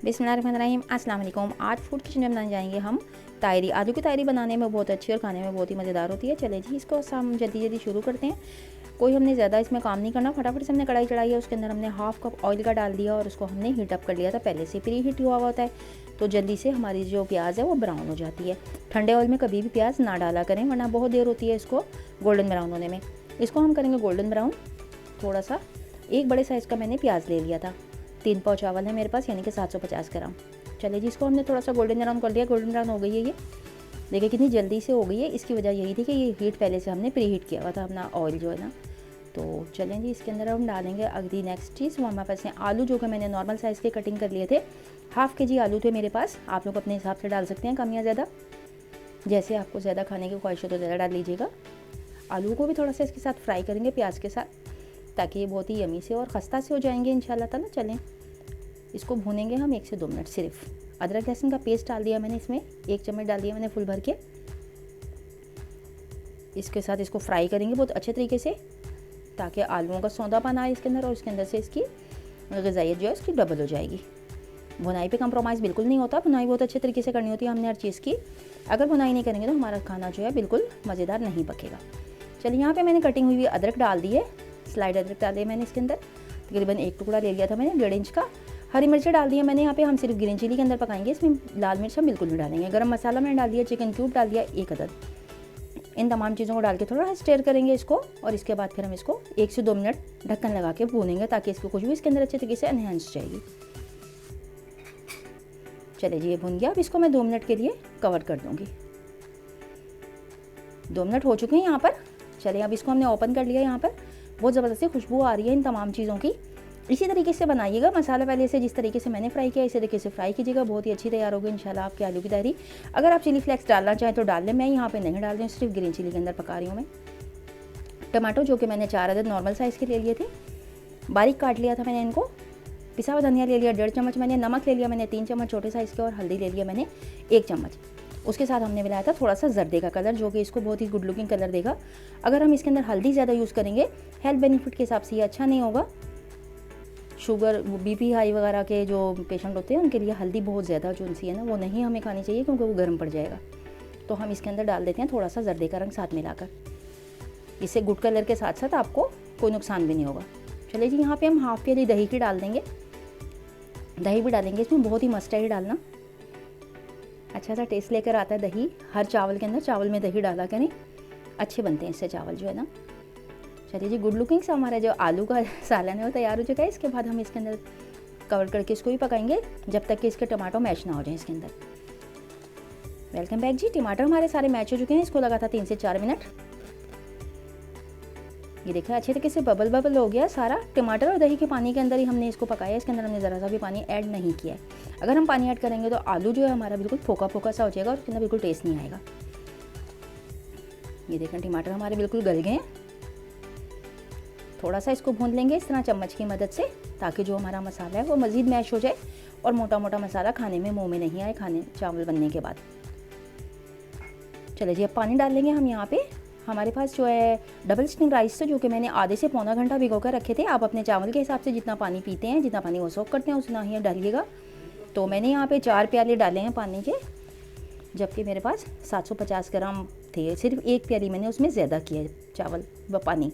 बिस्मिल्लाहिर्रहमानिर्रहीम, अस्सलाम वालेकुम। आज फूड किचन में बनाने जाएंगे हम तायरी। आलू की तायरी बनाने में बहुत अच्छी और खाने में बहुत ही मज़ेदार होती है। चले जी, इसको हम जल्दी जल्दी शुरू करते हैं। कोई हमने ज़्यादा इसमें काम नहीं करना, फटाफट से हमने कढ़ाई चढ़ाई है, उसके अंदर हमने हाफ़ कप ऑयल का डाल दिया और उसको हमने हीट अप कर लिया था। पहले से प्री हीट हुआ होता है तो जल्दी से हमारी जो प्याज है वो ब्राउन हो जाती है। ठंडे ऑयल में कभी भी प्याज ना डाला करें, वरना बहुत देर होती है इसको गोल्डन ब्राउन होने में। इसको हम करेंगे गोल्डन ब्राउन। थोड़ा सा एक बड़े साइज़ का मैंने प्याज ले लिया था। 3 पाव चावल है मेरे पास, यानी कि 750 ग्राम। चले जी, इसको हमने थोड़ा सा गोल्डन ब्राउन कर लिया। गोल्डन ब्राउन हो गई है ये, देखिए कितनी जल्दी से हो गई है। इसकी वजह यही थी कि ये हीट पहले से हमने प्री हीट किया हुआ था अपना ऑयल जो है ना। तो चलें जी, इसके अंदर हम डालेंगे अगली नेक्स्ट चीज़। वो हमारे पास है आलू, जो कि मैंने नॉर्मल साइज़ के कटिंग कर लिए थे। हाफ़ के-जी आलू थे मेरे पास। आप लोग अपने हिसाब से डाल सकते हैं, कम या ज़्यादा, जैसे आपको ज़्यादा खाने की ख्वाहिश हो तो ज़्यादा डाल लीजिएगा। आलू को भी थोड़ा सा इसके साथ फ्राई करेंगे प्याज के साथ, ताकि ये बहुत ही यमी से और खस्ता से हो जाएंगे इंशाल्लाह ताला। चलें, इसको भूनेंगे हम 1 से 2 मिनट सिर्फ। अदरक लहसुन का पेस्ट डाल दिया मैंने इसमें, 1 चम्मच डाल दिया मैंने फुल भर के। इसके साथ इसको फ्राई करेंगे बहुत अच्छे तरीके से, ताकि आलूओं का सौंधापन आए इसके अंदर और इसके अंदर से इसकी ग़िज़ाइयत जो है उसकी डबल हो जाएगी। भुनाई पे कंप्रोमाइज़ बिल्कुल नहीं होता, भुनाई बहुत अच्छे तरीके से करनी होती है हमने हर चीज़ की। अगर भुनाई नहीं करेंगे तो हमारा खाना जो है बिल्कुल मज़ेदार नहीं पकेगा। चलिए, यहाँ पे मैंने कटिंग हुई अदरक डाल दी है, स्लाइड अदरक डाल दिया मैंने इसके अंदर। तकरीबन 1 टुकड़ा ले लिया था मैंने, 1.5 इंच का। हरी मिर्चें डाल दी है मैंने यहाँ पे। हम सिर्फ ग्रीन चिली के अंदर पकाएंगे, इसमें लाल मिर्च हम बिल्कुल नहीं डालेंगे। गरम मसाला मैंने डाल दिया, चिकन क्यूब डाल दिया 1 अदद। इन तमाम चीज़ों को डाल के थोड़ा स्टेयर करेंगे इसको, और इसके बाद फिर हम इसको 1 से 2 मिनट ढक्कन लगा के भूनेंगे, ताकि इसकी खुशबू इसके अंदर अच्छे तरीके से एनहेंस जाएगी। चलिए जी, ये भून गया। अब इसको मैं 2 मिनट के लिए कवर कर दूँगी। 2 मिनट हो चुके हैं यहाँ पर। चलिए, अब इसको हमने ओपन कर लिया। यहाँ पर बहुत ज़बरदस्ती खुशबू आ रही है इन तमाम चीज़ों की। इसी तरीके से बनाइएगा मसाला पहले से, जिस तरीके से मैंने फ्राई किया इसी तरीके से फ्राई कीजिएगा। बहुत ही अच्छी तैयार होगी इंशाल्लाह आपकी आलू की तायरी। अगर आप चिली फ्लेक्स डालना चाहें तो डाल लें, मैं यहाँ पे नहीं डाल रही हूँ, सिर्फ ग्रीन चिली के अंदर पका रही हूँ मैं। टमाटो जो कि मैंने 4 अदद नॉर्मल साइज़ के ले लिए थे, बारीक काट लिया था मैंने इनको। पिसा हुआ धनिया ले लिया 1.5 चम्मच मैंने। नमक ले लिया मैंने 3 चम्मच छोटे साइज़ के, और हल्दी ले लिया मैंने 1 चम्मच। उसके साथ हमने मिलाया था थोड़ा सा जर्दे का कलर, जो कि इसको बहुत ही गुड लुकिंग कलर देगा। अगर हम इसके अंदर हल्दी ज़्यादा यूज़ करेंगे, हेल्थ बेनिफिट के हिसाब से ये अच्छा नहीं होगा। शुगर, बीपी हाई वगैरह के जो पेशेंट होते हैं उनके लिए हल्दी बहुत ज़्यादा जो सी है ना, वो नहीं हमें खानी चाहिए, क्योंकि वो गर्म पड़ जाएगा। तो हम इसके अंदर डाल देते हैं थोड़ा सा जर्दे का रंग साथ मिलाकर। इससे गुड कलर के साथ साथ आपको कोई नुकसान भी नहीं होगा। चलिए जी, यहाँ पे हम हाफ़ प्याली दही की डाल देंगे। दही भी डालेंगे इसमें, बहुत ही मस्ट है ही डालना, अच्छा सा टेस्ट लेकर आता है दही हर चावल के अंदर। चावल में दही डाला करें, अच्छे बनते हैं इससे चावल जो है ना। चलिए जी, गुड लुकिंग से हमारा जो आलू का सालन है वो तैयार हो चुका है। इसके बाद हम इसके अंदर कवर करके इसको भी पकाएंगे जब तक कि इसके टमाटो मैश ना हो जाए इसके अंदर। वेलकम बैक जी। टमाटर हमारे सारे मैच हो चुके हैं। इसको लगा था 3 से 4 मिनट। ये देखिए अच्छे तरीके से बबल बबल हो गया सारा। टमाटर और दही के पानी के अंदर ही हमने इसको पकाया। इसके अंदर हमने ज़रा सा भी पानी ऐड नहीं किया है। अगर हम पानी ऐड करेंगे तो आलू जो है हमारा बिल्कुल फोका फोका सा हो जाएगा और उसके अंदर बिल्कुल टेस्ट नहीं आएगा। ये देखें, टमाटर हमारे बिल्कुल गल गए हैं। थोड़ा सा इसको भून लेंगे इस तरह चम्मच की मदद से, ताकि जो हमारा मसाला है वो मज़ीद मैश हो जाए और मोटा मोटा मसाला खाने में मुँह में नहीं आए खाने चावल बनने के बाद। चलिए जी, अब पानी डाल लेंगे हम यहाँ पे। हमारे पास जो है डबल स्टिंग राइस थे, जो कि मैंने आधे से पौना घंटा भिगो कर रखे थे। आप अपने चावल के हिसाब से जितना पानी पीते हैं, जितना पानी वो सोख करते हैं, उतना ही डालिएगा। तो मैंने यहाँ पे 4 प्याले डाले हैं पानी के, जबकि मेरे पास 750 ग्राम थे। सिर्फ 1 प्याली मैंने उसमें ज़्यादा किया चावल व पानी।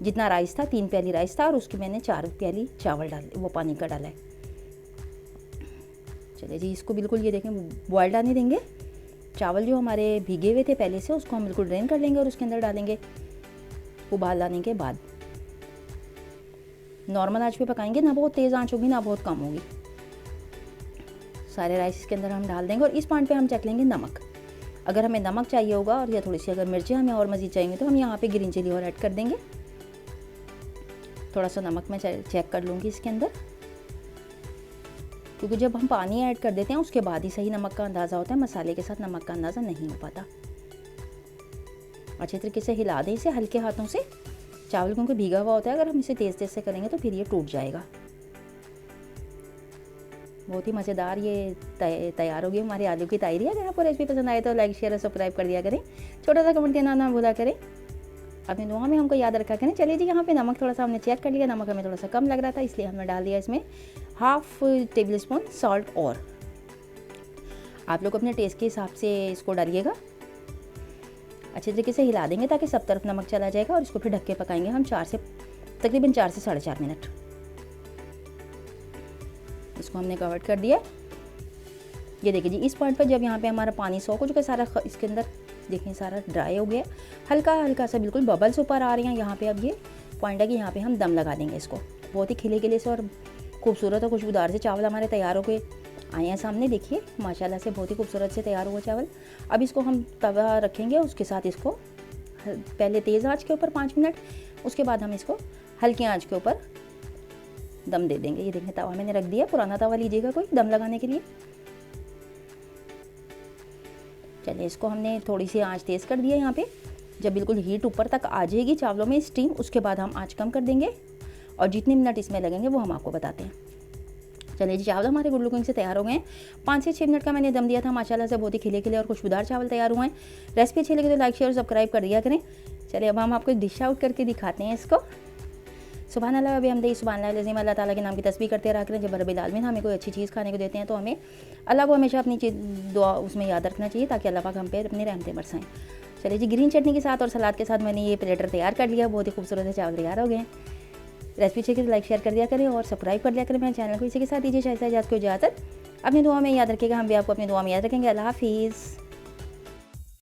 जितना राइस था 3 प्याली राइस था, और उसकी मैंने 4 प्याली चावल डाले, वो पानी का डाला है। चलिए जी, इसको बिल्कुल ये देखें बॉयल आने देंगे। चावल जो हमारे भीगे हुए थे पहले से, उसको हम बिल्कुल ड्रेन कर लेंगे और उसके अंदर डालेंगे। उबाल आने के बाद नॉर्मल आंच पे पकाएंगे, ना बहुत तेज़ आंच होगी ना बहुत कम होगी। सारे राइस इसके अंदर हम डाल देंगे, और इस पॉइंट पे हम चेक लेंगे नमक। अगर हमें नमक चाहिए होगा, और या थोड़ी सी अगर मिर्चें हमें और मज़ीद चाहिए तो हम यहाँ पे ग्रीन चिली और ऐड कर देंगे। थोड़ा सा नमक मैं चेक कर लूँगी इसके अंदर, क्योंकि जब हम पानी ऐड कर देते हैं उसके बाद ही सही नमक का अंदाज़ा होता है। मसाले के साथ नमक का अंदाज़ा नहीं हो पाता। अच्छे तरीके से हिला दें इसे हल्के हाथों से। चावल क्योंकि भीगा हुआ होता है, अगर हम इसे तेज़ तेज़ से करेंगे तो फिर ये टूट जाएगा। बहुत ही मज़ेदार ये तैयार होगी हमारी आलू की तायरी। अगर आपको रेसिपी पसंद आए तो लाइक शेयर और सब्सक्राइब कर दिया करें। छोटा सा कमेंट देना ना भूला करें। अपनी दुआ में हमको याद रखा करें। चलिए जी, यहाँ पे नमक थोड़ा सा हमने चेक कर लिया, नमक हमें थोड़ा सा कम लग रहा था, इसलिए हमने डाल दिया इसमें हाफ टेबल स्पून सॉल्ट। और आप लोग अपने टेस्ट के हिसाब से इसको डालिएगा। अच्छे तरीके से हिला देंगे ताकि सब तरफ नमक चला जाएगा, और इसको फिर ढक के पकाएंगे हम तकरीबन 4 से 4.5 मिनट। इसको हमने कवर कर दिया। ये देखिए जी, इस पॉइंट पर जब यहाँ पे हमारा पानी सोख हो चुका है सारा, इसके अंदर देखें सारा ड्राई हो गया, हल्का हल्का सा बिल्कुल बबल्स ऊपर आ रही हैं। यहाँ पे अब ये पॉइंट है कि यहाँ पे हम दम लगा देंगे इसको। बहुत ही खिले खिले से और खूबसूरत और खुशबूदार से चावल हमारे तैयार हो गए आए हैं सामने। देखिए माशाल्लाह से बहुत ही खूबसूरत से तैयार हुआ चावल। अब इसको हम तवा रखेंगे, उसके साथ इसको पहले तेज़ आंच के ऊपर 5 मिनट, उसके बाद हम इसको हल्की आंच के ऊपर दम दे देंगे। ये देखें तवा मैंने रख दिया, पुराना तवा लीजिएगा कोई दम लगाने के लिए। चलिए इसको हमने थोड़ी सी आंच तेज़ कर दी है यहाँ पे। जब बिल्कुल हीट ऊपर तक आ जाएगी चावलों में स्टीम, उसके बाद हम आंच कम कर देंगे, और जितने मिनट इसमें लगेंगे वो हम आपको बताते हैं। चलिए जी, चावल हमारे गुड लुकिंग से तैयार हो गए हैं। 5 से 6 मिनट का मैंने दम दिया था। माशाल्लाह से बहुत ही खिले खिले और खुशबूदार चावल तैयार हुए हैं। रेसिपी अच्छी लगे तो लाइक शेयर सब्सक्राइब कर दिया करें। चलिए अब हम आपको डिश आउट करके दिखाते हैं इसको। सुभान अल्लाह व बिहम्दिही, सुभान अल्लाह लज़ीम। अल्लाह ताला के नाम की तस्बीह करते रहा करें। जब रब्बिल आलमीन हमें कोई अच्छी चीज़ खाने को देते हैं तो हमें अल्लाह को हमेशा अपनी दुआ उसमें याद रखना चाहिए, ताकि अल्लाह पाक हम पे अपनी रहमतें बरसाएं। चलिए जी, ग्रीन चटनी के साथ और सलाद के साथ मैंने ये प्लेटर तैयार कर लिया। बहुत ही खूबसूरत से चावल तैयार हो गए हैं। रेसिपी अच्छी लगी तो लाइक शेयर कर दिया करें और सब्सक्राइब कर दिया करें मेरे चैनल को। इसी के साथ दीजिए शायद को इजाज़त। अपनी दुआ में याद रखिएगा, हम भी आपको अपनी दुआ में याद रखेंगे। अल्लाह हाफिज़।